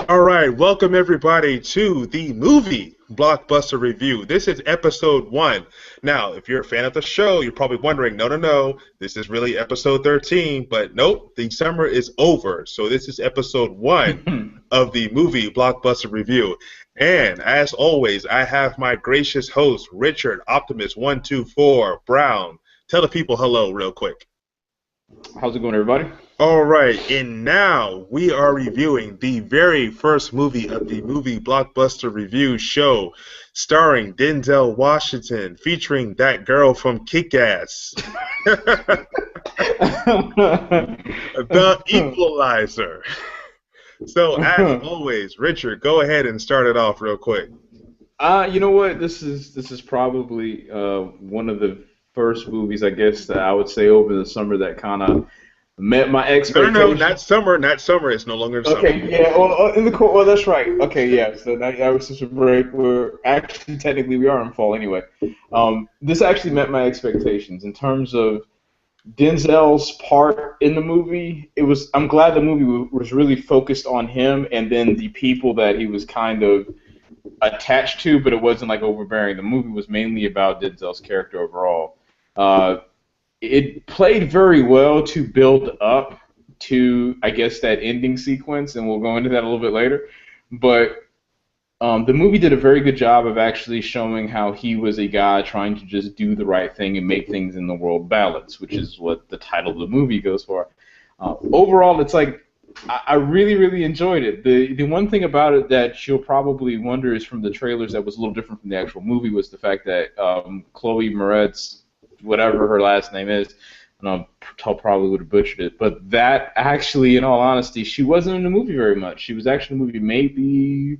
All right, welcome everybody to the movie Blockbuster review. This is episode 1. Now, if you're a fan of the show, you're probably wondering, no, this is really episode 13, but nope, the summer is over. So this is episode 1 of the movie Blockbuster review. And as always, I have my gracious host, Richard Optimus 124 Brown. Tell the people hello real quick. How's it going, everybody? All right, and now we are reviewing the very first movie of the movie Blockbuster review show, starring Denzel Washington, featuring that girl from Kick-Ass, The Equalizer. So, as always, Richard, go ahead and start it off real quick. You know what? This is probably one of the first movies, I guess, that I would say over the summer that kind of met my expectations. No, not summer. Not summer. It's no longer summer. Okay, yeah. Well, that's right. Okay, yeah. So that was just a break. We're actually technically we are in fall anyway. This actually met my expectations in terms of Denzel's part in the movie. I'm glad the movie was really focused on him and then the people that he was kind of attached to, but it wasn't like overbearing. The movie was mainly about Denzel's character overall. It played very well to build up to, I guess, that ending sequence, and we'll go into that a little bit later. But the movie did a very good job of actually showing how he was a guy trying to just do the right thing and make things in the world balance, which is what the title of the movie goes for. Overall, it's like I really, really enjoyed it. The one thing about it that you'll probably wonder is from the trailers that was a little different from the actual movie was the fact that Chloe Moretz, whatever her last name is, and I probably would have butchered it, but that actually, in all honesty, she wasn't in the movie very much. She was actually in the movie maybe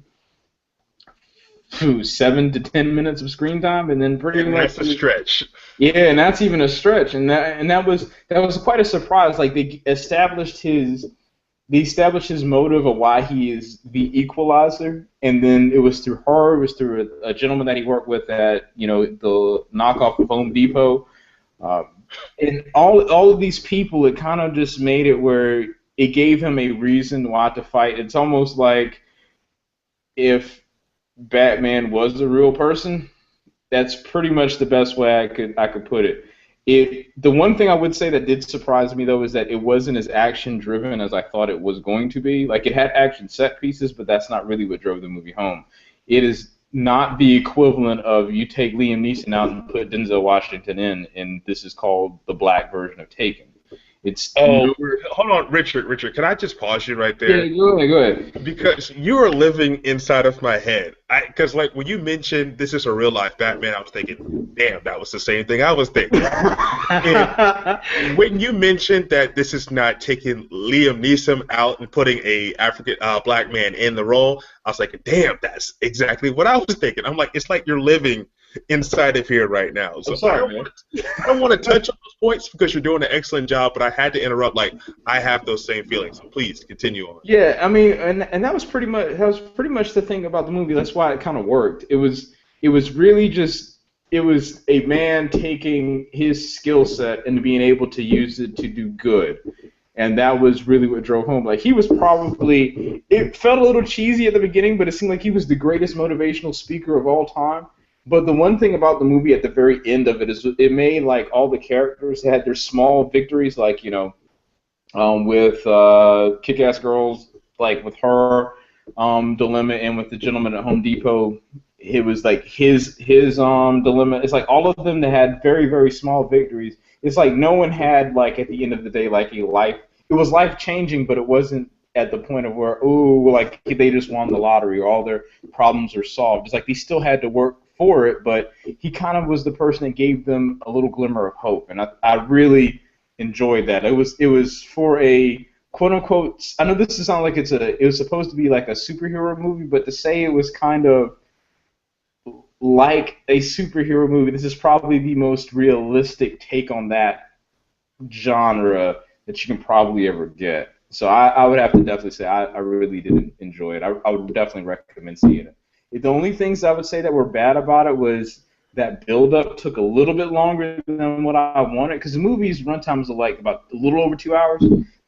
7 to 10 minutes of screen time, and then pretty much that's a stretch. Yeah, and that's even a stretch, and that was quite a surprise. Like they established his motive of why he is the Equalizer, and then it was through her. It was through a gentleman that he worked with at the knockoff of Home Depot. And all of these people, it kind of just made it where it gave him a reason why to fight. It's almost like if Batman was a real person. That's pretty much the best way I could put it. The one thing I would say that did surprise me, though, is that it wasn't as action-driven as I thought it was going to be. Like, it had action set pieces, but that's not really what drove the movie home. It is not the equivalent of you take Liam Neeson out and put Denzel Washington in, and this is called the black version of Taken. Hold on, Richard, can I just pause you right there? Yeah, go ahead. Because you are living inside of my head. Because, like, when you mentioned this is a real-life Batman, I was thinking, damn, that was the same thing I was thinking. And when you mentioned that this is not taking Liam Neeson out and putting a African black man in the role, I was like, damn, that's exactly what I was thinking. I'm like, it's like you're living inside of here right now. So I don't want to touch on those points because you're doing an excellent job, but I had to interrupt. Like, I have those same feelings. So please continue on. Yeah, I mean, and that was pretty much the thing about the movie. That's why it kind of worked. It was really just a man taking his skill set and being able to use it to do good. And that was really what drove home. Like, he was probably, it felt a little cheesy at the beginning, but it seemed like he was the greatest motivational speaker of all time. But the one thing about the movie at the very end of it is it made, like, all the characters had their small victories, like, with Kick-Ass Girls, like with her dilemma, and with the gentleman at Home Depot, it was like his dilemma. It's like all of them that had very, very small victories. It's like no one had, like, at the end of the day, like, a life. It was life-changing, but it wasn't at the point of where, like, they just won the lottery or all their problems are solved. It's like they still had to work for it, but he kind of was the person that gave them a little glimmer of hope, and I really enjoyed that. It was for a quote-unquote, I know this sounds like it was supposed to be like a superhero movie, but to say it was kind of like a superhero movie, this is probably the most realistic take on that genre that you can probably ever get. So I would have to definitely say I really did enjoy it. I would definitely recommend seeing it. The only things I would say that were bad about it was that build-up took a little bit longer than what I wanted, because the movie's runtime was like about a little over 2 hours.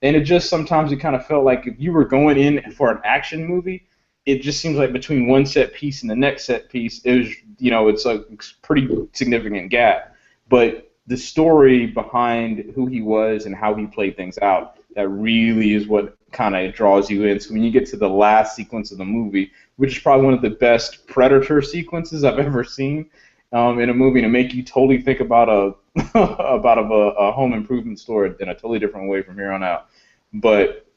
And it just sometimes it kind of felt like if you were going in for an action movie, it just seems like between one set piece and the next set piece, it was, it's a pretty significant gap. But the story behind who he was and how he played things out, that really is what kind of draws you in. So when you get to the last sequence of the movie, which is probably one of the best Predator sequences I've ever seen in a movie, to make you totally think about a home improvement store in a totally different way from here on out. But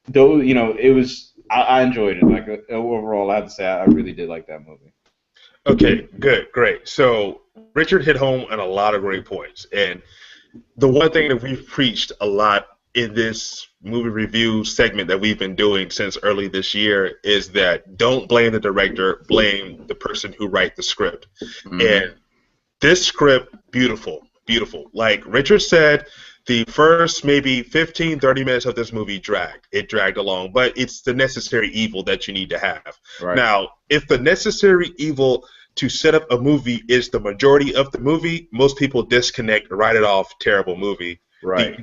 though, it was, I enjoyed it. Like overall, I have to say I really did like that movie. Okay, good, great. So Richard hit home on a lot of great points, and the one thing that we've preached a lot in this movie review segment that we've been doing since early this year is that don't blame the director, blame the person who writes the script. Mm-hmm. And this script, beautiful. Like Richard said, the first maybe 15, 30 minutes of this movie dragged along, but it's the necessary evil that you need to have. Right. Now, if the necessary evil to set up a movie is the majority of the movie, most people disconnect, write it off, terrible movie. Right.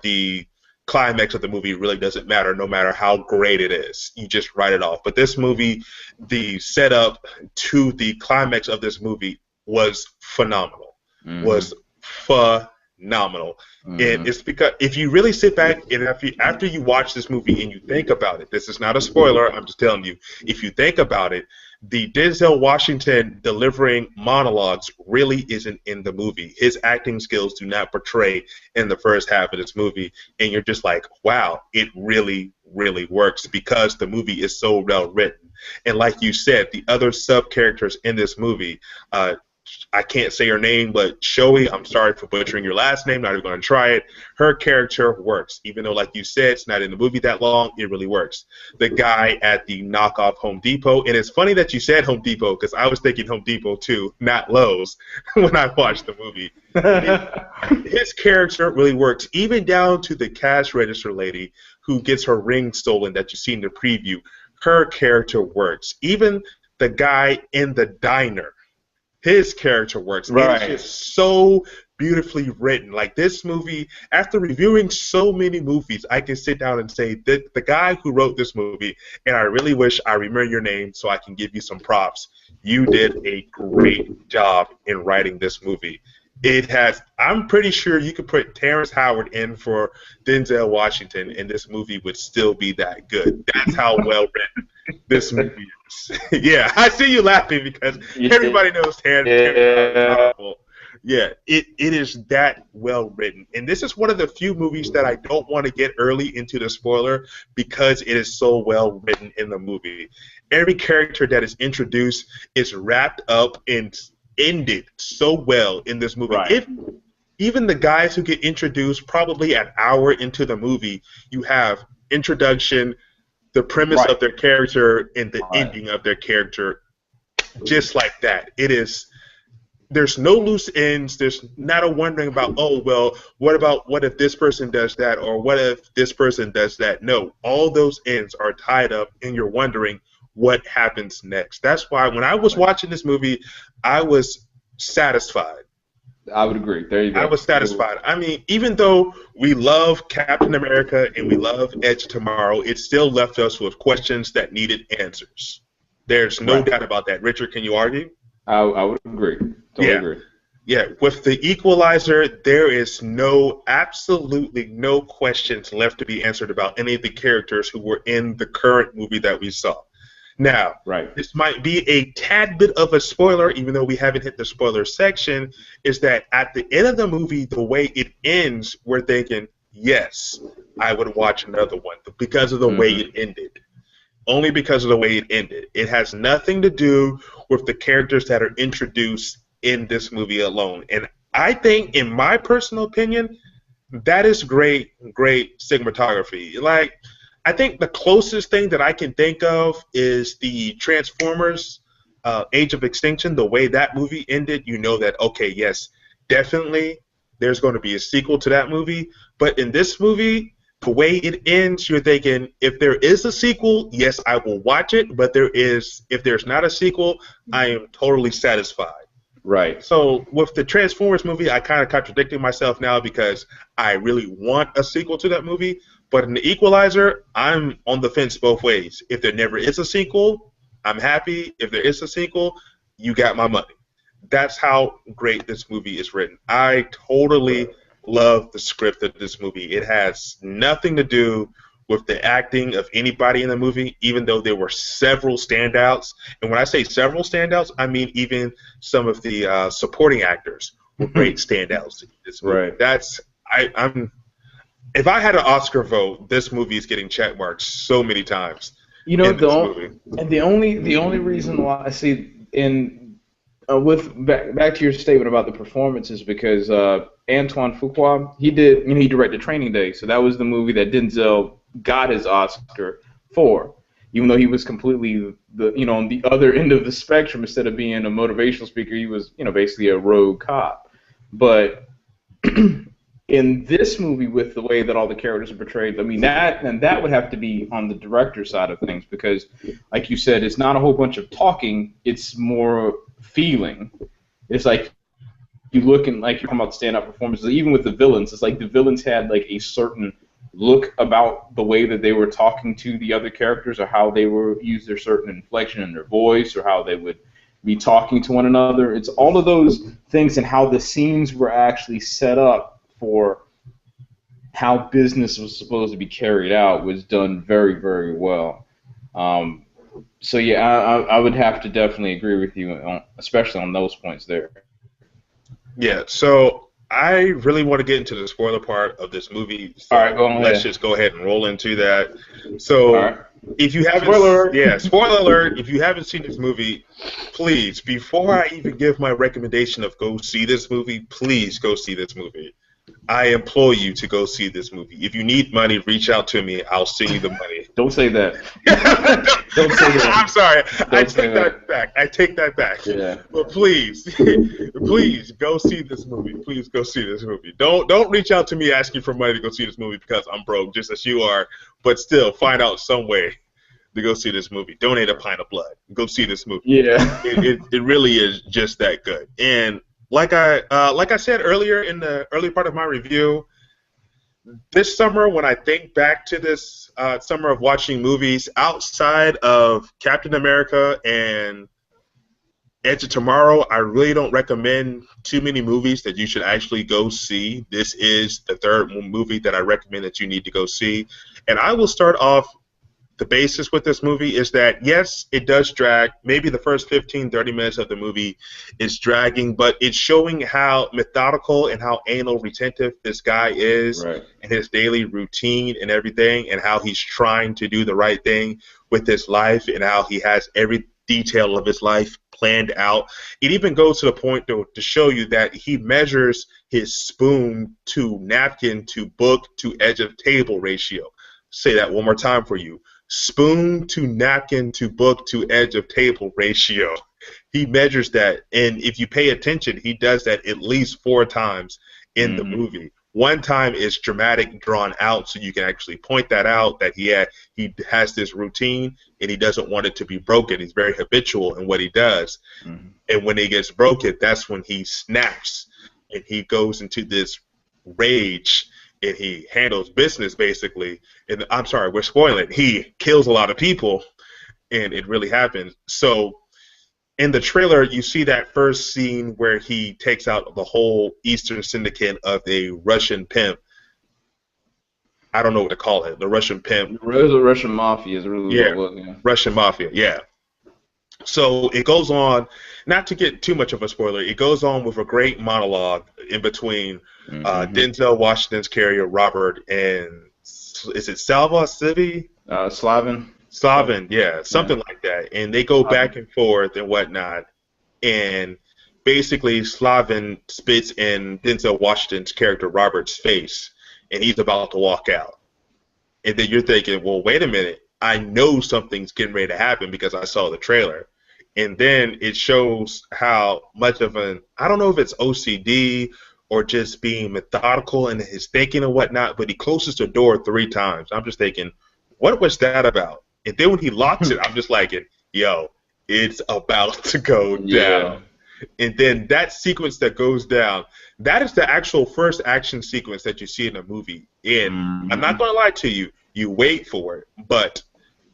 The climax of the movie really doesn't matter, no matter how great it is. You just write it off. But this movie, the setup to the climax of this movie was phenomenal. Mm-hmm. Was phenomenal. Mm-hmm. And it's because if you really sit back and after you watch this movie and you think about it, this is not a spoiler, I'm just telling you, if you think about it, the Denzel Washington delivering monologues really isn't in the movie. His acting skills do not portray in the first half of this movie, and you're just like, wow, it really, really works because the movie is so well written. And like you said, the other sub-characters in this movie, I can't say her name, but Shoei, I'm sorry for butchering your last name, not even going to try it. Her character works. Even though, like you said, it's not in the movie that long, it really works. The guy at the knockoff Home Depot, and it's funny that you said Home Depot because I was thinking Home Depot too, not Lowe's, when I watched the movie. His character really works, even down to the cash register lady who gets her ring stolen that you see in the preview. Her character works. Even the guy in the diner, his character works. Right. It's just so beautifully written. Like this movie, after reviewing so many movies, I can sit down and say that the guy who wrote this movie, and I really wish I remember your name so I can give you some props. You did a great job in writing this movie. It has, I'm pretty sure you could put Terrence Howard in for Denzel Washington and this movie would still be that good. That's how well written this movie is. Yeah, I see you laughing because everybody knows Terrence Howard. Yeah, it is that well written. And this is one of the few movies that I don't want to get early into the spoiler because it is so well written in the movie. Every character that is introduced is wrapped up and ended so well in this movie. Right. Even the guys who get introduced probably an hour into the movie, you have introduction, the premise of their character, and the ending of their character just like that. It is, there's no loose ends. There's not a wondering about, oh, well, what if this person does that, or what if this person does that? No, all those ends are tied up, and you're wondering what happens next. That's why when I was watching this movie, I was satisfied. I would agree. There you go. I was satisfied. I mean, even though we love Captain America and we love Edge of Tomorrow, it still left us with questions that needed answers. There's no doubt about that. Richard, can you argue? I would agree. Totally agree. Yeah, with the Equalizer, there is absolutely no questions left to be answered about any of the characters who were in the current movie that we saw. Now, this might be a tad bit of a spoiler, even though we haven't hit the spoiler section, is that at the end of the movie, the way it ends, we're thinking, yes, I would watch another one because of the way it ended. Only because of the way it ended. It has nothing to do with the characters that are introduced in this movie alone. And I think, in my personal opinion, that is great cinematography. Like, I think the closest thing that I can think of is the Transformers Age of Extinction. The way that movie ended, you know that, okay, yes, definitely there's going to be a sequel to that movie. But in this movie, the way it ends, you're thinking, if there is a sequel, yes, I will watch it. But if there's not a sequel, I am totally satisfied. Right. So with the Transformers movie, I kind of contradicted myself now because I really want a sequel to that movie. But in the Equalizer, I'm on the fence both ways. If there never is a sequel, I'm happy. If there is a sequel, you got my money. That's how great this movie is written. I totally love the script of this movie. It has nothing to do with the acting of anybody in the movie, even though there were several standouts. And when I say several standouts, I mean even some of the supporting actors were great standouts in this movie. Right. I'm if I had an Oscar vote, this movie is getting check marks so many times You know, in this movie. and the only reason why I see in with back to your statement about the performances, because Antoine Fuqua, he directed Training Day, so that was the movie that Denzel got his Oscar for, even though he was completely on the other end of the spectrum. Instead of being a motivational speaker, he was basically a rogue cop. But in this movie, with the way that all the characters are portrayed, I mean, that would have to be on the director's side of things, because, like you said, it's not a whole bunch of talking, it's more feeling. It's like you look and, like, you're talking about standout performances, even with the villains, it's like the villains had like a certain look about the way that they were talking to the other characters, or how they were use their certain inflection in their voice, or how they would be talking to one another. It's all of those things, and how the scenes were actually set up for how business was supposed to be carried out was done very, very well. So yeah, I would have to definitely agree with you, especially on those points there. Yeah, so I really want to get into the spoiler part of this movie. So All right, go on. let's just go ahead and roll into that. So All right. if you haven't, spoiler alert, if you haven't seen this movie, please, before I even give my recommendation of go see this movie, please go see this movie. I implore you to go see this movie. If you need money, reach out to me. I'll send you the money. Don't say that. Don't say that. I'm sorry. I take that back. Yeah. But please, please go see this movie. Please go see this movie. Don't reach out to me asking for money to go see this movie because I'm broke, just as you are. But still, find out some way to go see this movie. Donate a pint of blood. Go see this movie. Yeah. It really is just that good. And like I said earlier in the early part of my review, this summer, when I think back to this summer of watching movies outside of Captain America and Edge of Tomorrow, I really don't recommend too many movies that you should actually go see. This is the third movie that I recommend that you need to go see. And I will start off. The basis with this movie is that, yes, it does drag. Maybe the first 15, 30 minutes of the movie is dragging, but it's showing how methodical and how anal retentive this guy is, Right. and his daily routine and everything, and how he's trying to do the right thing with his life, and how he has every detail of his life planned out. It even goes to the point to show you that he measures his spoon to napkin to book to edge of table ratio. Say that one more time for you. Spoon to napkin to book to edge of table ratio. He measures that, and if you pay attention, he does that at least 4 times in the movie. One time is dramatic, drawn out, so you can actually point that out, that he has this routine and he doesn't want it to be broken. He's very habitual in what he does, and when he gets broken, that's when he snaps and he goes into this rage. And he handles business, basically. And I'm sorry, we're spoiling. He kills a lot of people, and it really happens. So in the trailer, you see that first scene where he takes out the whole Eastern Syndicate of a Russian pimp. I don't know what to call it. The Russian pimp. It was a Russian mafia. Is really what it was, yeah. Russian mafia, yeah. So it goes on, not to get too much of a spoiler, it goes on with a great monologue in between Denzel Washington's character, Robert, and is it Salva Civi? Slavin, yeah, something like that. And they go back and forth and whatnot. And basically Slavin spits in Denzel Washington's character, Robert's face, and he's about to walk out. And then you're thinking, well, wait a minute. I know something's getting ready to happen because I saw the trailer. And then it shows how much of I don't know if it's OCD or just being methodical in his thinking and whatnot, but he closes the door 3 times. I'm just thinking, what was that about? And then when he locks it, I'm just like, yo, it's about to go down. And then that sequence that goes down, that is the actual first action sequence that you see in a movie. And I'm not Mhm. going to lie to you, you wait for it. But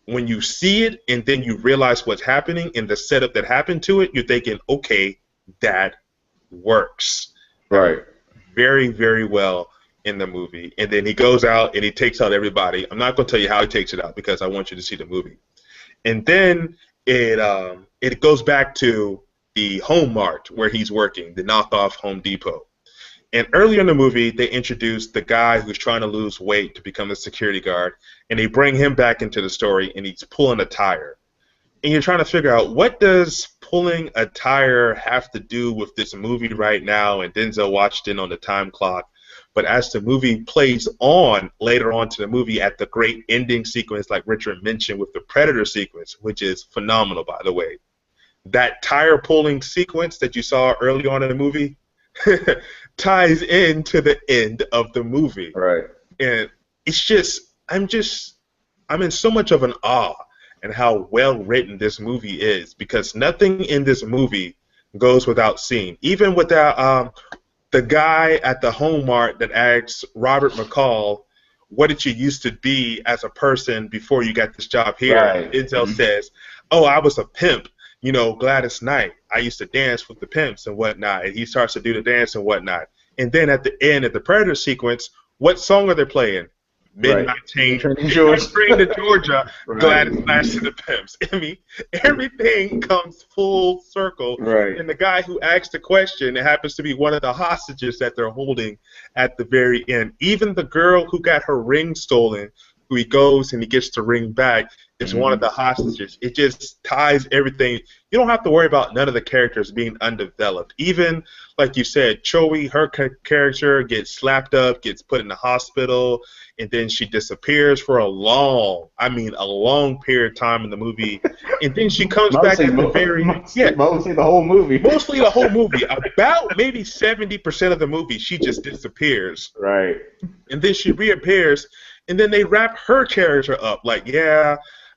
when you see it and then you realize what's happening and the setup that happened to it, you're thinking, okay, that works. That Right. works very, very well in the movie. And then he goes out and he takes out everybody. I'm not going to tell you how he takes it out because I want you to see the movie. And then it goes back to the Home Mart where he's working, the knockoff Home Depot. And earlier in the movie, they introduced the guy who's trying to lose weight to become a security guard, and they bring him back into the story, and he's pulling a tire. And you're trying to figure out, what does pulling a tire have to do with this movie right now, and Denzel Washington on the time clock. But as the movie plays on later on to the movie at the great ending sequence, like Richard mentioned, with the Predator sequence, which is phenomenal, by the way, that tire pulling sequence that you saw early on in the movie ties into the end of the movie. Right. And it's just, I'm in so much of an awe and how well written this movie is, because nothing in this movie goes without seeing. Even with the guy at the Home Mart that asks Robert McCall, what did you used to be as a person before you got this job here? Right. Denzel says, oh, I was a pimp. You know, Gladys Knight. I used to dance with the pimps and whatnot. And he starts to do the dance and whatnot. And then at the end of the Predator sequence, what song are they playing? Right. Midnight Train, Georgia. Midnight Train to Georgia, Right. Gladys Knight to the pimps. I mean, everything comes full circle. Right. And the guy who asked the question, it happens to be one of the hostages that they're holding at the very end. Even the girl who got her ring stolen, who he goes and he gets the ring back, is one of the hostages. It just ties everything. You don't have to worry about none of the characters being undeveloped. Even, like you said, Choi, her character gets slapped up, gets put in the hospital, and then she disappears for a long period of time in the movie. And then she comes back at the very mostly the whole movie. Mostly the whole movie. About maybe 70% of the movie, she just disappears. Right. And then she reappears, and then they wrap her character up. Like, yeah,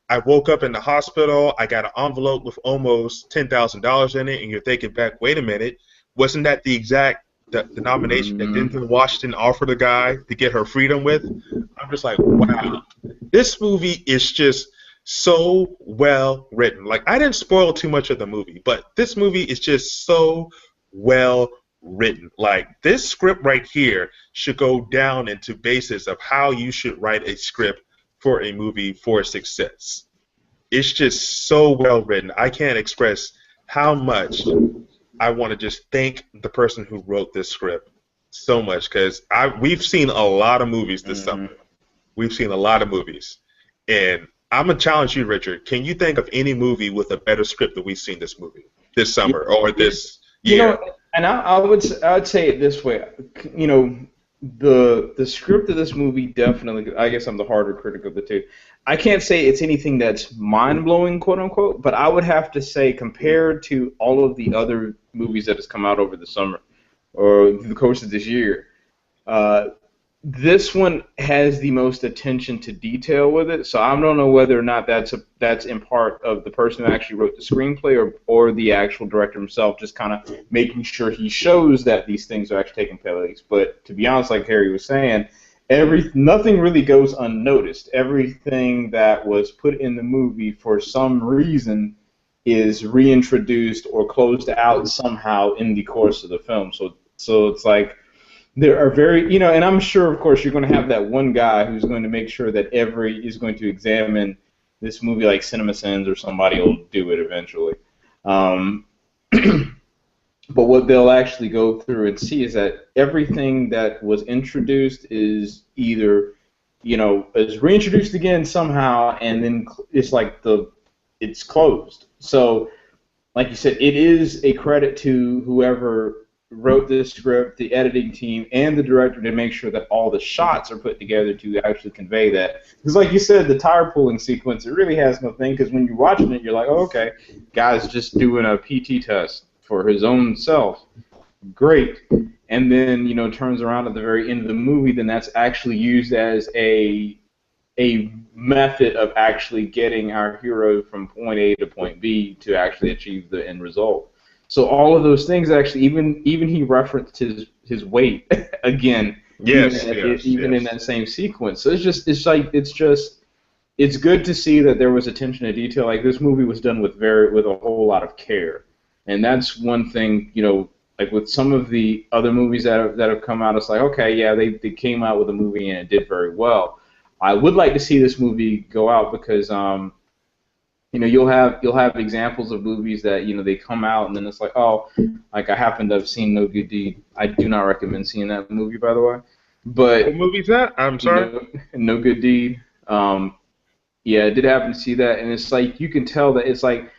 I woke up in the hospital, I got an envelope with almost $10,000 in it, and you're thinking back, wait a minute, wasn't that the exact denomination that Denzel Washington offered the guy to get her freedom with? I'm just like, wow. This movie is just so well written. Like, I didn't spoil too much of the movie, but this movie is just so well written. Like, this script right here should go down into basis of how you should write a script for a movie for success. It's just so well written. I can't express how much I want to just thank the person who wrote this script so much, because we've seen a lot of movies this summer. We've seen a lot of movies, and I'm gonna challenge you, Richard. Can you think of any movie with a better script than we've seen this summer or this year? You know, and I would say it this way. You know, the script of this movie definitely. I guess I'm the harder critic of the two. I can't say it's anything that's mind-blowing, quote unquote, but I would have to say, compared to all of the other movies that has come out over the summer or the course of this year, this one has the most attention to detail with it. So I don't know whether or not that's in part of the person who actually wrote the screenplay or the actual director himself, just kind of making sure he shows that these things are actually taking place. But to be honest, like Harry was saying, nothing really goes unnoticed. Everything that was put in the movie for some reason is reintroduced or closed out somehow in the course of the film. So it's like there are very, and I'm sure, of course, you're going to have that one guy who's going to make sure that is going to examine this movie, like CinemaSins or somebody will do it eventually. But what they'll actually go through and see is that everything that was introduced is either, is reintroduced again somehow, and then it's like it's closed. So, like you said, it is a credit to whoever wrote this script, the editing team, and the director to make sure that all the shots are put together to actually convey that. Because like you said, the tire pulling sequence, it really has no thing, because when you're watching it, you're like, oh, okay, guy's just doing a PT test for his own self. Great. And then, turns around at the very end of the movie, then that's actually used as a method of actually getting our hero from point A to point B to actually achieve the end result. So all of those things actually, even he referenced his weight again, Yes, even in yes. that same sequence. So it's good to see that there was attention to detail. Like this movie was done with a whole lot of care, and that's one thing. Like with some of the other movies that have come out, it's like, okay, yeah, they came out with a movie and it did very well. I would like to see this movie go out because you'll have examples of movies that they come out and then it's like, oh, like I happen to have seen No Good Deed. I do not recommend seeing that movie, by the way. What But movie's that? I'm sorry. No Good Deed. Yeah, I did happen to see that, and it's like you can tell that it's like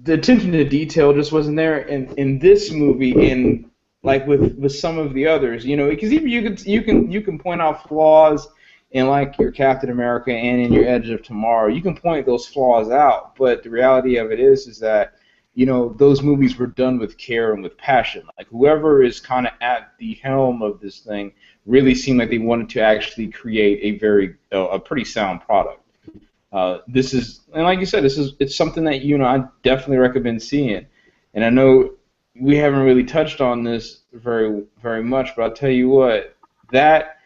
the attention to detail just wasn't there in this movie, and like with some of the others, because even you can point out flaws in like your Captain America and in your Edge of Tomorrow. You can point those flaws out, but the reality of it is that those movies were done with care and with passion. Like whoever is kind of at the helm of this thing really seemed like they wanted to actually create a pretty sound product. This is, and like you said, it's something that I definitely recommend seeing. And I know we haven't really touched on this very very much, but I'll tell you what, that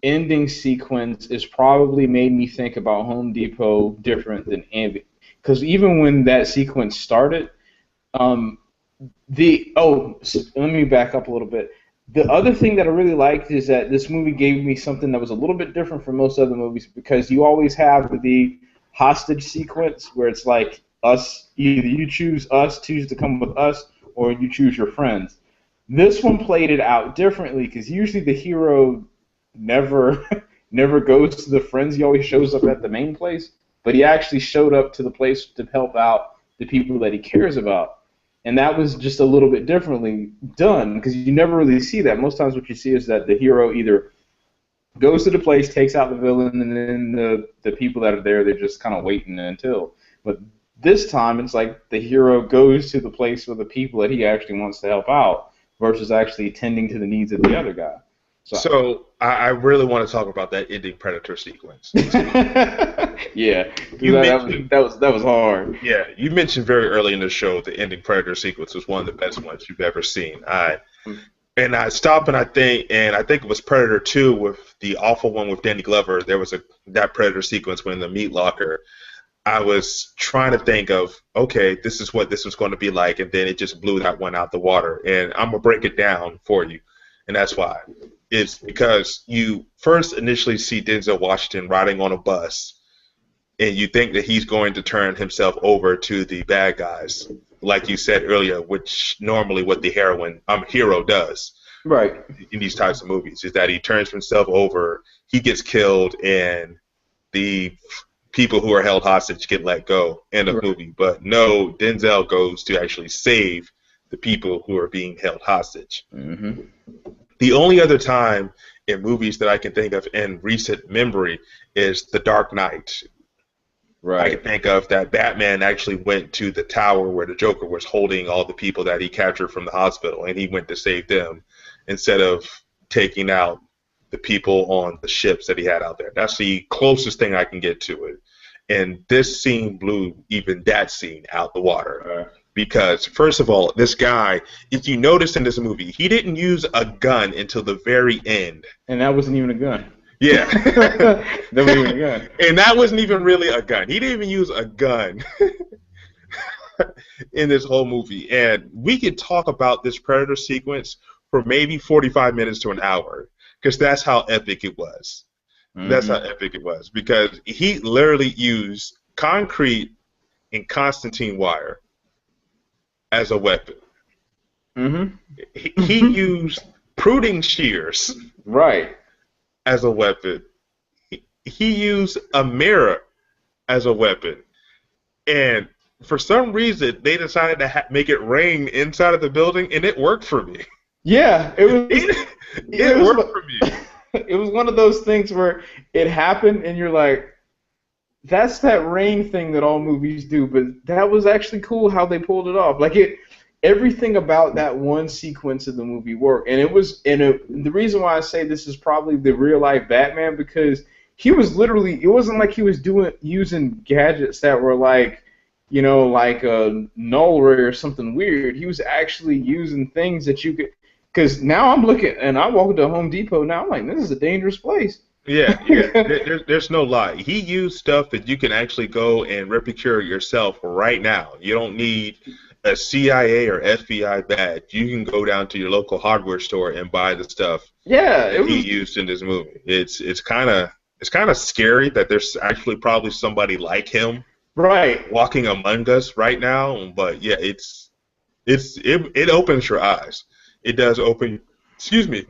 ending sequence is probably made me think about Home Depot different than Ambi. Because even when that sequence started, let me back up a little bit. The other thing that I really liked is that this movie gave me something that was a little bit different from most other movies because you always have the hostage sequence where it's like either you choose to come with us, or you choose your friends. This one played it out differently because usually the hero never never goes to the friends. He always shows up at the main place, but he actually showed up to the place to help out the people that he cares about. And that was just a little bit differently done because you never really see that. Most times what you see is that the hero either goes to the place, takes out the villain, and then the people that are there, they're just kind of waiting until. But this time it's like the hero goes to the place with the people that he actually wants to help out versus actually tending to the needs of the other guy. So I really want to talk about that ending Predator sequence. Yeah, that was hard. Yeah, you mentioned very early in the show the ending Predator sequence was one of the best ones you've ever seen. I stopped and I think it was Predator 2 with the awful one with Danny Glover. There was that Predator sequence when in the meat locker. I was trying to think of, okay, this is what this was going to be like, and then it just blew that one out the water. And I'm gonna break it down for you, and that's why. It's because you first initially see Denzel Washington riding on a bus, and you think that he's going to turn himself over to the bad guys, like you said earlier, which normally what the hero does. Right. In these types of movies, is that he turns himself over, he gets killed, and the people who are held hostage get let go. End of movie. But no, Denzel goes to actually save the people who are being held hostage. Mm-hmm. The only other time in movies that I can think of in recent memory is The Dark Knight. Right. I can think of that Batman actually went to the tower where the Joker was holding all the people that he captured from the hospital, and he went to save them instead of taking out the people on the ships that he had out there. That's the closest thing I can get to it. And this scene blew even that scene out the water. Because, first of all, this guy, if you notice in this movie, he didn't use a gun until the very end. And that wasn't even a gun. Yeah. That wasn't even a gun. And that wasn't even really a gun. He didn't even use a gun in this whole movie. And we could talk about this Predator sequence for maybe 45 minutes to an hour, because that's how epic it was. Mm-hmm. That's how epic it was, because he literally used concrete and Constantine wire as a weapon. Mm-hmm. He used pruning shears as a weapon. He used a mirror as a weapon. And for some reason, they decided to make it rain inside of the building, and it worked for me. Yeah, it worked for me. It was one of those things where it happened, and you're like, that's that rain thing that all movies do, but that was actually cool how they pulled it off. Like everything about that one sequence of the movie worked, and the reason why I say this is probably the real life Batman, because he was literally, it wasn't like he was using gadgets that were like like a null ray or something weird. He was actually using things that you could. Because now I'm looking, and I walk into Home Depot now. I'm like, this is a dangerous place. Yeah, yeah. There's no lie. He used stuff that you can actually go and replicate yourself right now. You don't need a CIA or FBI badge. You can go down to your local hardware store and buy the stuff Yeah, that it he was used in this movie. It's kind of scary that there's actually probably somebody like him right. walking among us right now. But yeah, it opens your eyes. It does open. Excuse me.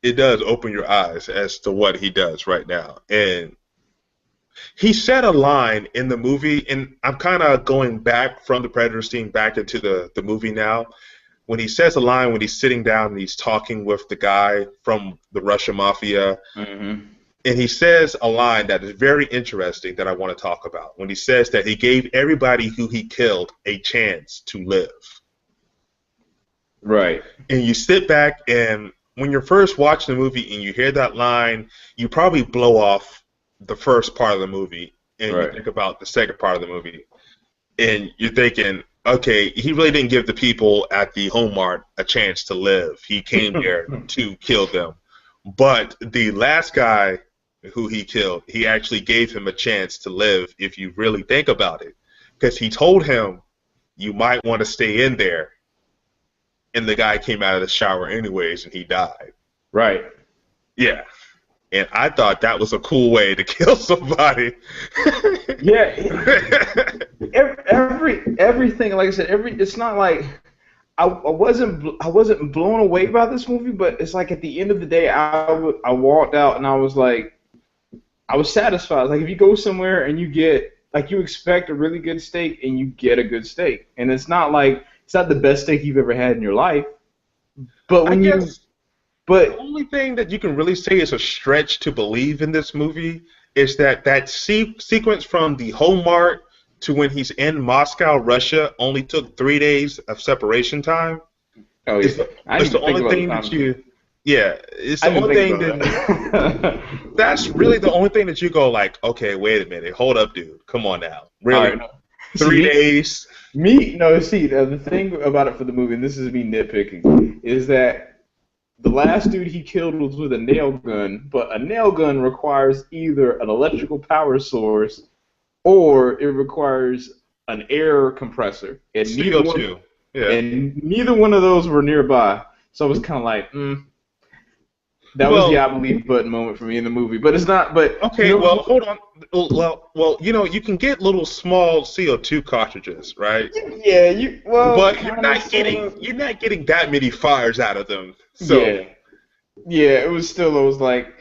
It does open your eyes as to what he does right now. And he said a line in the movie, and I'm kind of going back from the Predator scene back into the movie now. When he says a line when he's sitting down and he's talking with the guy from the Russian mafia, Hmm. and he says a line that is very interesting that I want to talk about. When he says that he gave everybody who he killed a chance to live. Right. And you sit back and when you're first watching the movie and you hear that line, you probably blow off the first part of the movie and you Right. think about the second part of the movie. And you're thinking, okay, he really didn't give the people at the Home Mart a chance to live. He came there to kill them. But the last guy who he killed, he actually gave him a chance to live if you really think about it. Because he told him, you might want to stay in there. And the guy came out of the shower anyways, and he died. Right. Yeah. And I thought that was a cool way to kill somebody. Yeah. Everything, like I said, it's not like I wasn't blown away by this movie, but it's like at the end of the day, I walked out and I was like, I was satisfied. Like if you go somewhere and you get like you expect a really good steak and you get a good steak, and it's not the best steak you've ever had in your life, but I when you guess but the only thing that you can really say is a stretch to believe in this movie is that sequence from the Home Mart to when he's in Moscow, Russia, only took 3 days of separation time. oh It's yeah, the, I it's didn't the even think only about the thing time. that you, yeah, it's I the didn't only think thing about that that. that's really the only thing that you go like, okay, wait a minute, hold up, dude, come on now, All really, right, no. See 3 days? the thing about it for the movie, and this is me nitpicking, is that the last dude he killed was with a nail gun, but a nail gun requires either an electrical power source or it requires an air compressor, and CO2, yeah. neither one of those were nearby. So I was kind of like, that was the Well, I believe button moment for me in the movie. But it's not. But okay, well, hold on. Well, you can get little small CO2 cartridges, right? yeah, But you're kind of, not sort of. getting that many fires out of them. So, Yeah, yeah. It was still. It was like,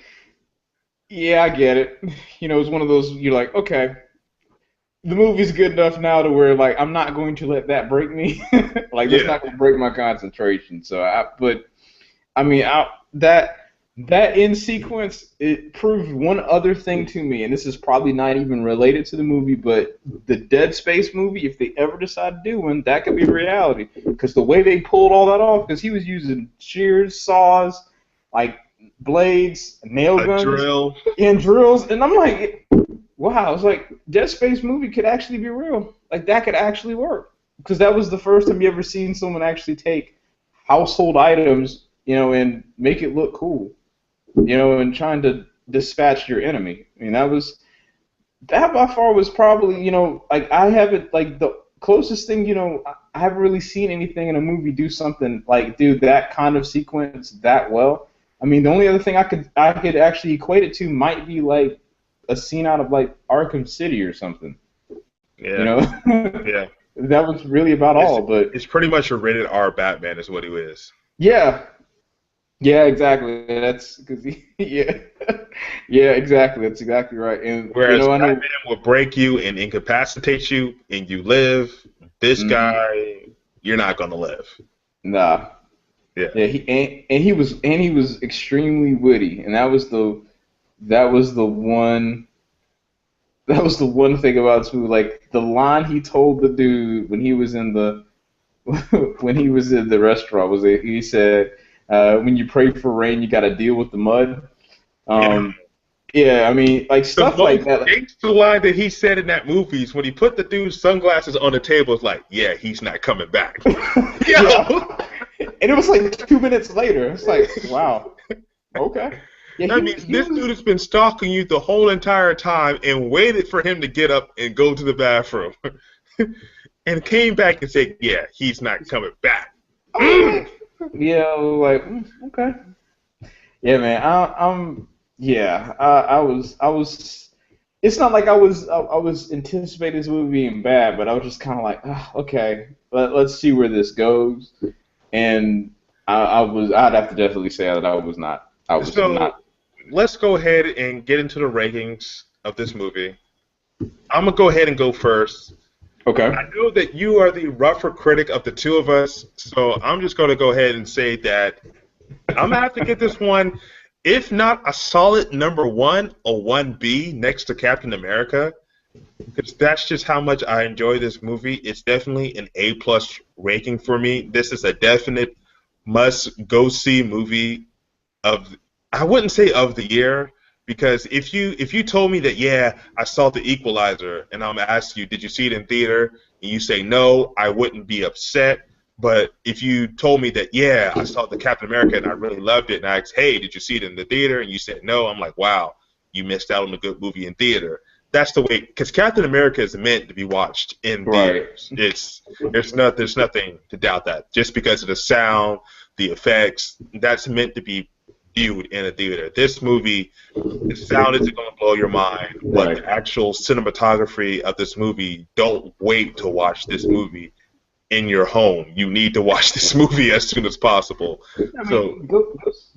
yeah, I get it. It was one of those. You're like, okay, the movie's good enough now to where like I'm not going to let that break me. Like that's yeah. not going to break my concentration. But I mean, that end sequence it proved one other thing to me, and this is probably not even related to the movie, but the Dead Space movie, if they ever decide to do one, that could be reality. Because the way they pulled all that off, because he was using shears, saws, like blades, nail A guns, drill. and drills, and I'm like, wow, it's like Dead Space movie could actually be real. Like that could actually work. Because that was the first time you ever seen someone actually take household items, and make it look cool, and trying to dispatch your enemy. I mean, that by far was probably, like I haven't, like the closest thing, I haven't really seen anything in a movie do that kind of sequence that well. I mean, the only other thing I could actually equate it to might be like a scene out of like Arkham City or something. You Yeah. know, Yeah. that was really about It's all. But it's pretty much a rated R Batman is what he is. yeah, yeah, exactly. That's because yeah, yeah, exactly. That's exactly right. And Whereas I know. Batman will break you and incapacitate you and you live. This Mhm. guy, you're not gonna live. Nah. Yeah. Yeah, he was extremely witty, and that was the one thing about this movie. Like the line he told the dude when he was in the when he was in the restaurant he said, "When you pray for rain, you got to deal with the mud." Yeah. Um, Yeah, I mean, like The stuff like most that. gangster line that he said in that movie is when he put the dude's sunglasses on the table. It's like, yeah, he's not coming back. Yeah, Yo, and it was like 2 minutes later. It's like, wow, okay. Yeah, that means he this was. dude has been stalking you the whole entire time and waited for him to get up and go to the bathroom, and came back and said, yeah, he's not coming back. I was Mm. like, yeah, like okay. Yeah, man. Yeah. I was. It's not like I was anticipating this movie being bad, but I was just kind of like, okay, let's see where this goes. And I'd have to definitely say that I was not. I was So not. let's go ahead and get into the rankings of this movie. I'm gonna go ahead and go first. Okay. I know that you are the rougher critic of the two of us, so I'm just gonna go ahead and say that I'm gonna have to get this one, if not a solid number one, a 1B next to Captain America, because that's just how much I enjoy this movie. It's definitely an A plus ranking for me. This is a definite must go see movie of, I wouldn't say of the year, because if you told me that, yeah, I saw the Equalizer and I'm asking you, did you see it in theater, and you say no, I wouldn't be upset. But if you told me that, yeah, I saw the Captain America and I really loved it, and I asked, hey, did you see it in the theater, and you said no, I'm like, wow, you missed out on a good movie in theater. That's the way, because Captain America is meant to be watched in Right. theaters. There's nothing to doubt that. Just because of the sound, the effects, that's meant to be viewed in a theater. This movie, the sound isn't going to blow your mind, but Right. the actual cinematography of this movie, don't wait to watch this movie in your home. You need to watch this movie as soon as possible. I So, mean,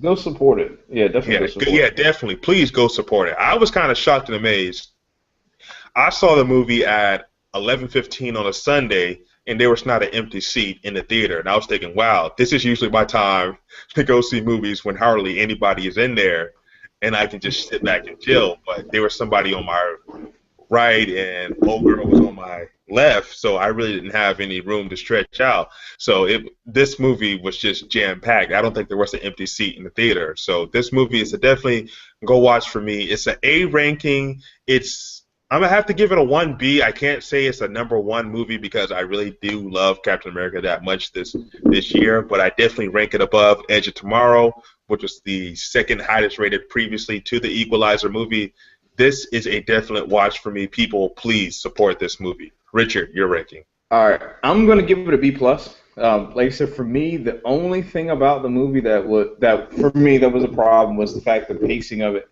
go support it. Yeah, definitely go support yeah, it. definitely. Please go support it. I was kind of shocked and amazed. I saw the movie at 11:15 on a Sunday, and there was not an empty seat in the theater. And I was thinking, wow, this is usually my time to go see movies when hardly anybody is in there, and I can just sit back and chill. But there was somebody on my right, and old girl was on my left, so I really didn't have any room to stretch out. So this movie was just jam packed. I don't think there was an empty seat in the theater. So this movie is a definitely go watch for me. It's an A ranking. I'm gonna have to give it a 1B. I can't say it's a number one movie because I really do love Captain America that much this year, but I definitely rank it above Edge of Tomorrow, which was the second highest rated previously to the Equalizer movie. This is a definite watch for me. People, please support this movie. Richard, your ranking. All right, I'm gonna give it a B plus. Like I said, for me, the only thing about the movie that for me that was a problem was the fact the pacing of it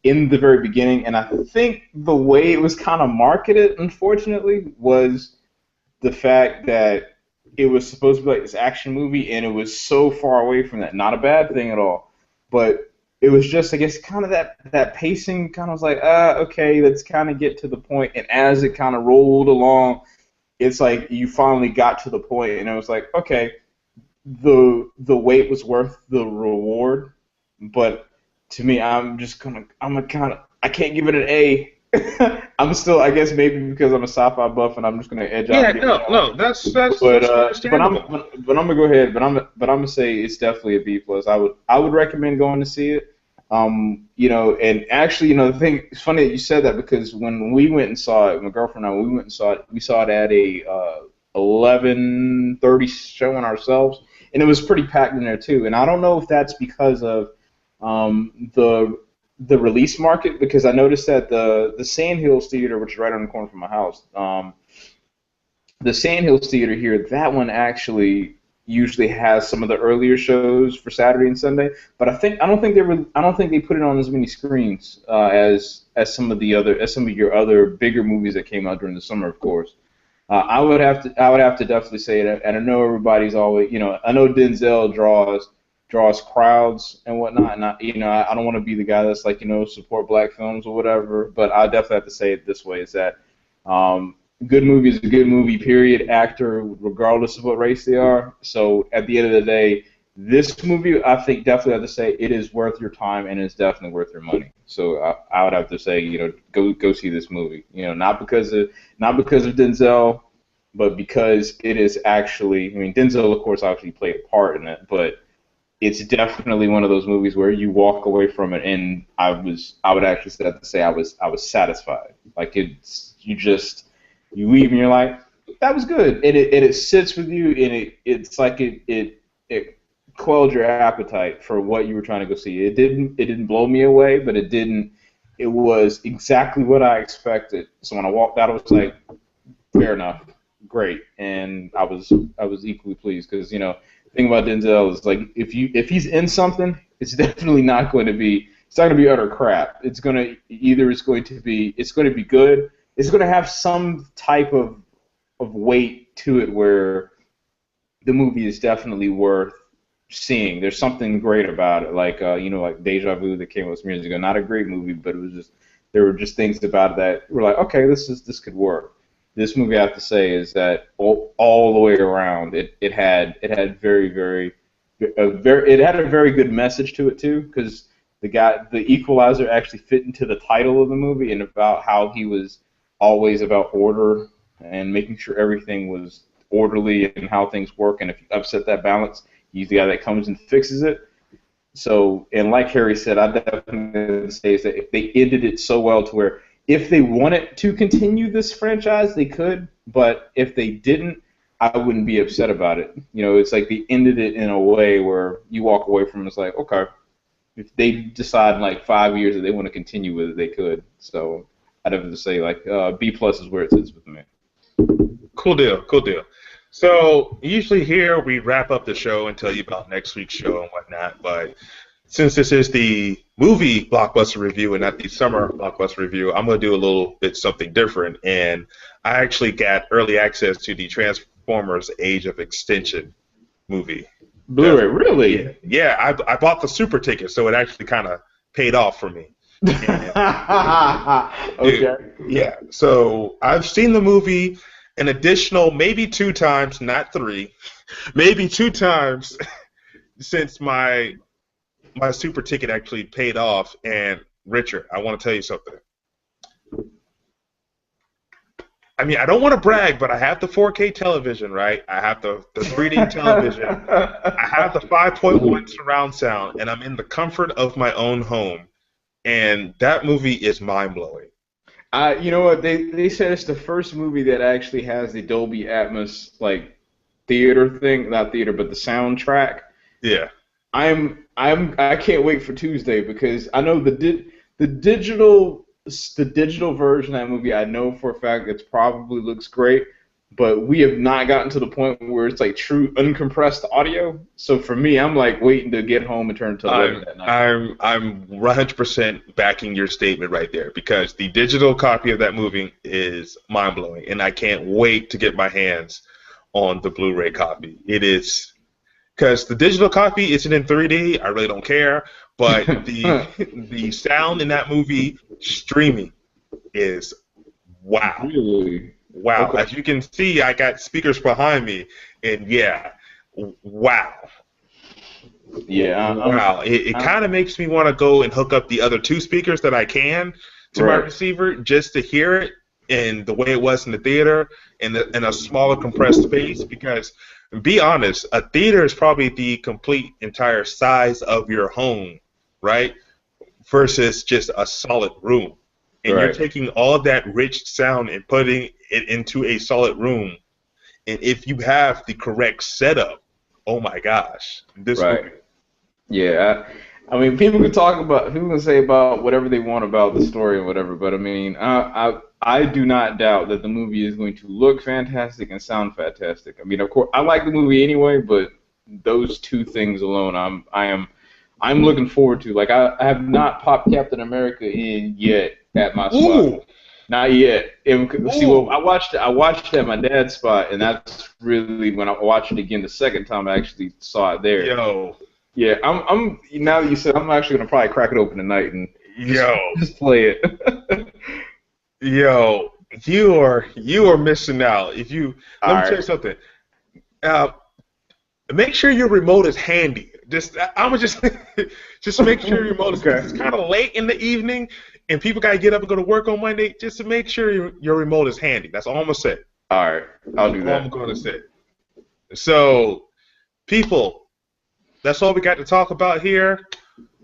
in the very beginning, and I think the way it was kind of marketed, unfortunately, was the fact that it was supposed to be like this action movie, and it was so far away from that. Not a bad thing at all, but it was just, I guess, kind of that pacing kind of was like, okay, let's kind of get to the point. And as it kind of rolled along, it's like you finally got to the point, and it was like, okay, the wait was worth the reward. But to me, I can't give it an A. I'm still, I guess, maybe because I'm a sci-fi buff, and I'm just gonna edge out Yeah, and give it no, an A. no, that's But I'm understandable. gonna go ahead. But I'm gonna say it's definitely a B plus. I would recommend going to see it. And actually, the thing, it's funny that you said that because when we went and saw it, my girlfriend and I, we went and saw it. We saw it at a 11:30 showing ourselves, and it was pretty packed in there too. And I don't know if that's because of the release market, because I noticed that the Sandhills Theater, which is right on the corner from my house, the Sandhills Theater here, that one actually usually has some of the earlier shows for Saturday and Sunday. But I don't think they put it on as many screens as some of your other bigger movies that came out during the summer, of course. I would have to definitely say that, and I know everybody's always, I know Denzel draws crowds and whatnot, and I don't want to be the guy that's like, support black films or whatever, but I definitely have to say it this way: is that good movie is a good movie, period. Actor, regardless of what race they are. So at the end of the day, this movie, I think, definitely have to say it is worth your time and it's definitely worth your money. So I would have to say, go see this movie. Not because of Denzel, but because it is actually. I mean, Denzel, of course, obviously played a part in it, but it's definitely one of those movies where you walk away from it, and I would actually have to say I was satisfied. Like you leave and you're like, that was good, and it sits with you, and it's like it quelled your appetite for what you were trying to go see. It didn't blow me away, but it was exactly what I expected. So when I walked out, I was like, fair enough, great, and I was equally pleased because the thing about Denzel is like if he's in something, it's definitely not going to be utter crap. It's going to it's going to be good. It's going to have some type of weight to it where the movie is definitely worth seeing. There's something great about it, like like Deja Vu that came out some years ago. Not a great movie, but there were just things about it that were like, okay, this could work. This movie, I have to say, is that all the way around, it had a very good message to it too, because the Equalizer actually fit into the title of the movie and about how he was always about order and making sure everything was orderly and how things work, and if you upset that balance, he's the guy that comes and fixes it. So, and like Harry said, I definitely say is that if they ended it so well to where if they wanted to continue this franchise, they could, but if they didn't, I wouldn't be upset about it. It's like they ended it in a way where you walk away from it, it's like, okay, if they decide in like 5 years that they want to continue with it, they could. So I'd have to say like B+ is where it sits with me. Cool deal, cool deal. So usually here we wrap up the show and tell you about next week's show and whatnot, but since this is the movie Blockbuster review and not the summer Blockbuster review, I'm going to do a little bit something different, and I actually got early access to the Transformers Age of Extinction movie. Blu-ray, really? Yeah, I bought the super ticket, so it actually kind of paid off for me. Okay. Yeah, so I've seen the movie an additional maybe 2 times, not 3, maybe 2 times since my super ticket actually paid off. And Richard, I want to tell you something. I mean, I don't want to brag, but I have the 4K television, right? I have the 3D television. I have the 5.1 surround sound, and I'm in the comfort of my own home. And that movie is mind-blowing. You know what? They said it's the first movie that actually has the Dolby Atmos like theater thing, not theater, but the soundtrack. Yeah. I can't wait for Tuesday because I know the digital version of that movie. I know for a fact it probably looks great, but we have not gotten to the point where it's like true uncompressed audio. So for me, I'm like waiting to get home and turn to 11 that night. I'm 100% backing your statement right there because the digital copy of that movie is mind blowing, and I can't wait to get my hands on the Blu-ray copy. It is. Because the digital copy isn't in 3D, I really don't care. But the sound in that movie streaming is wow. Really? Wow. Okay. As you can see, I got speakers behind me, and yeah, wow. Yeah. Wow. It kind of makes me want to go and hook up the other 2 speakers that I can to my receiver just to hear it in the way it was in the theater in a smaller compressed space because be honest, a theater is probably the complete entire size of your home, right? Versus just a solid room. And you're taking all of that rich sound and putting it into a solid room. And if you have the correct setup, oh my gosh. This movie. Yeah. I mean, people can say about whatever they want about the story and whatever, but I mean, I do not doubt that the movie is going to look fantastic and sound fantastic. I mean, of course, I like the movie anyway, but those 2 things alone, I'm looking forward to. Like, I have not popped Captain America in yet at my spot. Ooh. Not yet. See, well, I watched it at my dad's spot, and that's really when I watched it again the second time I actually saw it there. Yo. Yeah, I'm. Now that you said, I'm actually gonna probably crack it open tonight and just play it. Yo, you are missing out. Let me tell you something. Make sure your remote is handy. Just make sure your remote is. It's kind of late in the evening, and people gotta get up and go to work on Monday. Just to make sure your remote is handy. That's all I'm gonna say. All right, I'll do that. All I'm gonna say. So, people, that's all we got to talk about here.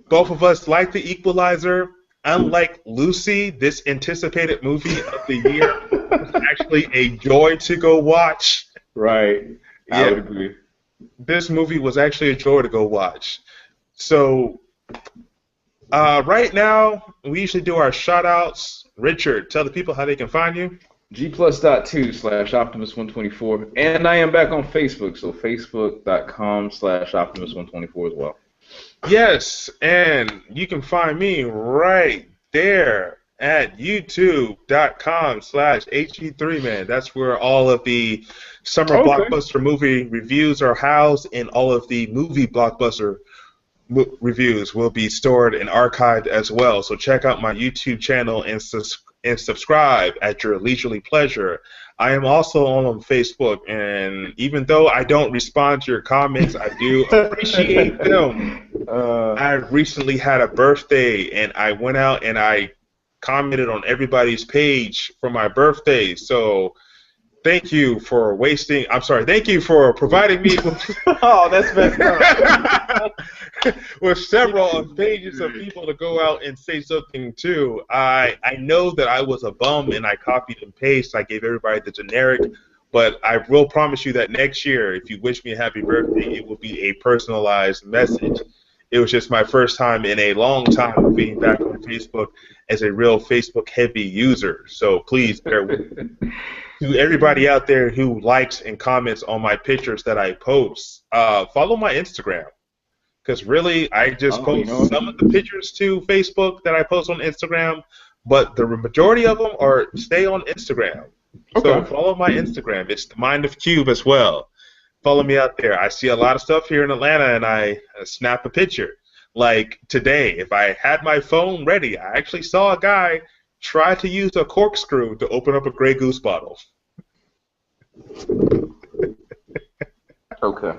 Both of us like The Equalizer. Unlike Lucy, this anticipated movie of the year was actually a joy to go watch. Right. I Yeah, would agree. this movie was actually a joy to go watch. So, right now, we usually do our shout outs. Richard, tell the people how they can find you. Gplus.2/Optimus124. And I am back on Facebook, so Facebook.com/Optimus124 as well. Yes, and you can find me right there at youtube.com/HE3man. That's where all of the summer Okay. blockbuster movie reviews are housed, and all of the movie blockbuster reviews will be stored and archived as well. So check out my YouTube channel and subscribe at your leisurely pleasure. I am also on Facebook, and even though I don't respond to your comments, I do appreciate them. I recently had a birthday, and I went out and I commented on everybody's page for my birthday. So thank you for thank you for providing me with, Oh, that's messed up. with several pages of people to go out and say something to. I know that I was a bum and I copied and pasted. I gave everybody the generic, but I will promise you that next year, if you wish me a happy birthday, it will be a personalized message. It was just my first time in a long time of being back on Facebook as a real Facebook-heavy user. So please bear with me. To everybody out there who likes and comments on my pictures that I post, follow my Instagram. Because really, I just post some of the pictures to Facebook that I post on Instagram, but the majority of them stay on Instagram. Okay. So follow my Instagram. It's the Mind of Cube as well. Follow me out there. I see a lot of stuff here in Atlanta, and I snap a picture. Like today, if I had my phone ready, I actually saw a guy try to use a corkscrew to open up a Grey Goose bottle. Okay.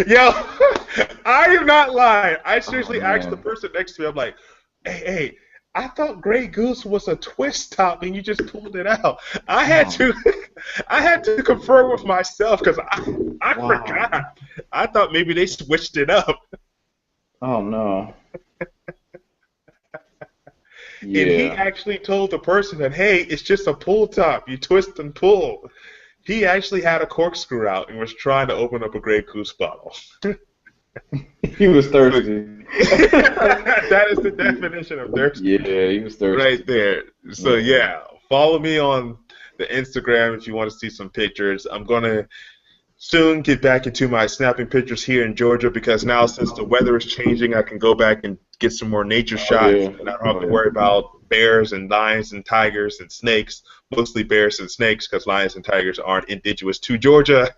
Yo, I am not lying. I seriously asked the person next to me, I'm like, hey, I thought Grey Goose was a twist top and you just pulled it out. I had to confirm with myself because I forgot. I thought maybe they switched it up. Oh no. Yeah. And he actually told the person that, hey, it's just a pull top. You twist and pull. He actually had a corkscrew out and was trying to open up a Grey Goose bottle. He was thirsty. That is the definition of thirsty. Yeah, he was thirsty. Right there. So, yeah, follow me on the Instagram if you want to see some pictures. I'm going to soon get back into my snapping pictures here in Georgia because now since the weather is changing, I can go back and get some more nature shots. Yeah. And I don't have to worry about bears and lions and tigers and snakes, mostly bears and snakes because lions and tigers aren't indigenous to Georgia.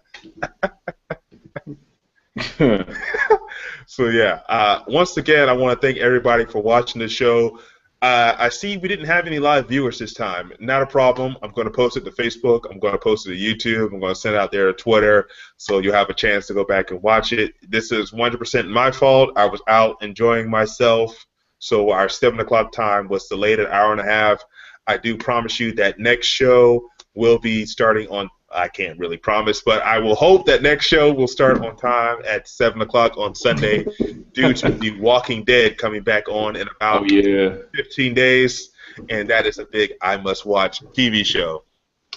So, yeah, once again, I want to thank everybody for watching the show. I see we didn't have any live viewers this time. Not a problem. I'm going to post it to Facebook. I'm going to post it to YouTube. I'm going to send it out there to Twitter so you'll have a chance to go back and watch it. This is 100% my fault. I was out enjoying myself, so our 7 o'clock time was delayed an hour and a half. I do promise you that next show will be starting on, I can't really promise, but I will hope that next show will start on time at 7 o'clock on Sunday due to The Walking Dead coming back on in about 15 days, and that is a big I must watch TV show.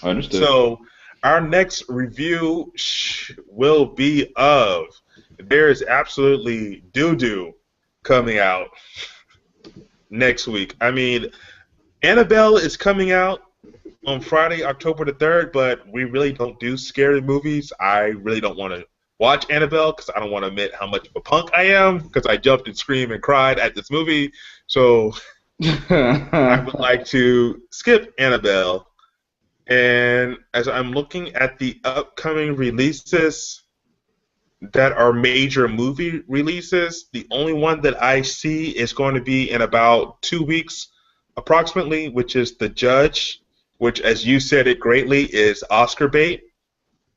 Understood. So our next review will be of There's Absolutely Doo-Doo coming out next week. I mean, Annabelle is coming out on Friday, October the 3rd, but we really don't do scary movies. I really don't want to watch Annabelle because I don't want to admit how much of a punk I am because I jumped and screamed and cried at this movie. So I would like to skip Annabelle. And as I'm looking at the upcoming releases that are major movie releases, the only one that I see is going to be in about 2 weeks approximately, which is The Judge, which, as you said it greatly, is Oscar bait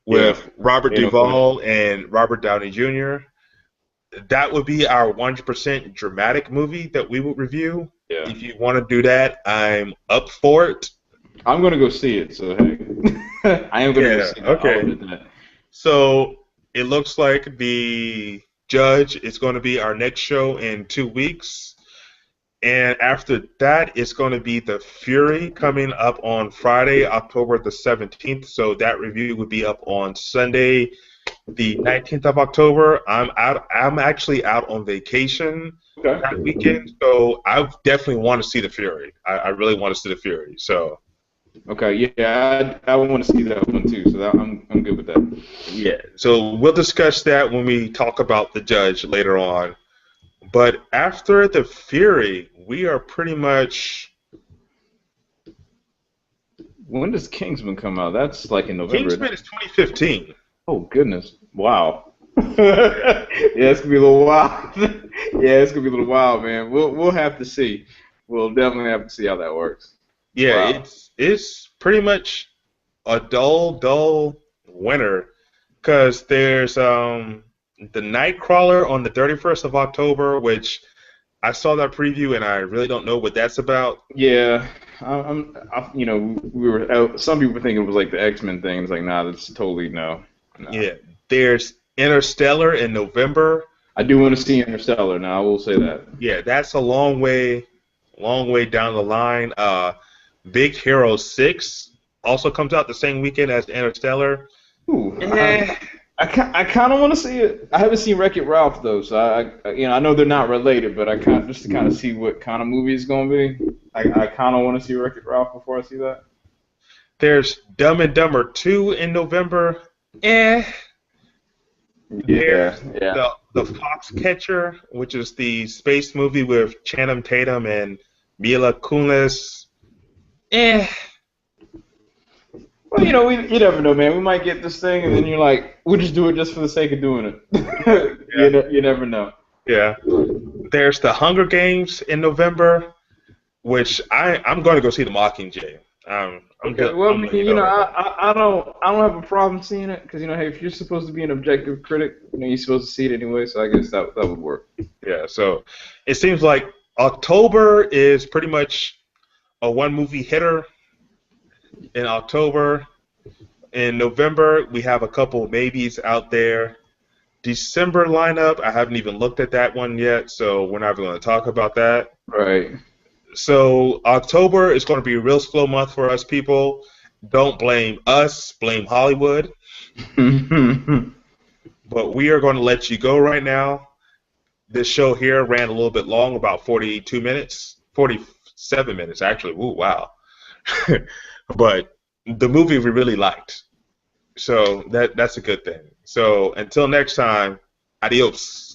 with Robert Duvall and Robert Downey Jr. That would be our 100% dramatic movie that we would review. Yeah. If you want to do that, I'm up for it. I'm going to go see it, so hey. I am going to go see it. Okay. So it looks like the Judge is going to be our next show in 2 weeks. And after that, it's going to be The Fury coming up on Friday, October the 17th. So that review would be up on Sunday, the 19th of October. I'm out. I'm actually out on vacation Okay. that weekend, so I definitely want to see The Fury. I really want to see The Fury. So Okay. Yeah, I want to see that one too. So I'm good with that. yeah, so we'll discuss that when we talk about The Judge later on. But after The Fury, we are pretty much. When does Kingsman come out? That's like in November. Kingsman is 2015. Oh goodness! Wow. Yeah, it's gonna be a little wild. Yeah, it's gonna be a little wild, man. We'll have to see. We'll definitely have to see how that works. Yeah, Wow. it's pretty much a dull winter because there's the Nightcrawler on the 31st of October, which I saw that preview and I really don't know what that's about. Yeah, we were. Some people were thinking it was like the X-Men thing. It's like, nah, that's totally no. Yeah, there's Interstellar in November. I do want to see Interstellar. Now, I will say that. Yeah, that's a long way down the line. Big Hero 6 also comes out the same weekend as Interstellar. Ooh, I kind of want to see it. I haven't seen Wreck-It Ralph though, so I know they're not related, but I just to kind of see what kind of movie it's gonna be. I kind of want to see Wreck-It Ralph before I see that. There's Dumb and Dumber 2 in November. Yeah, There's yeah. the Foxcatcher, which is the space movie with Channing Tatum and Mila Kunis. Well, you never know, man. We might get this thing, and then you're like, we'll just do it just for the sake of doing it. Yeah. You never know. Yeah. There's the Hunger Games in November, which I'm going to go see the Mockingjay. Okay. Well, I don't have a problem seeing it because hey, if you're supposed to be an objective critic, you're supposed to see it anyway. So I guess that would work. Yeah. So it seems like October is pretty much a one movie hitter. In October, in November, we have a couple maybes out there. December lineup, I haven't even looked at that one yet, so we're not going to talk about that. Right. So October is going to be a real slow month for us people. Don't blame us, blame Hollywood. But we are going to let you go right now. This show here ran a little bit long, about 42 minutes, 47 minutes actually. Ooh, wow. But the movie we really liked. So that's a good thing. So until next time, adios.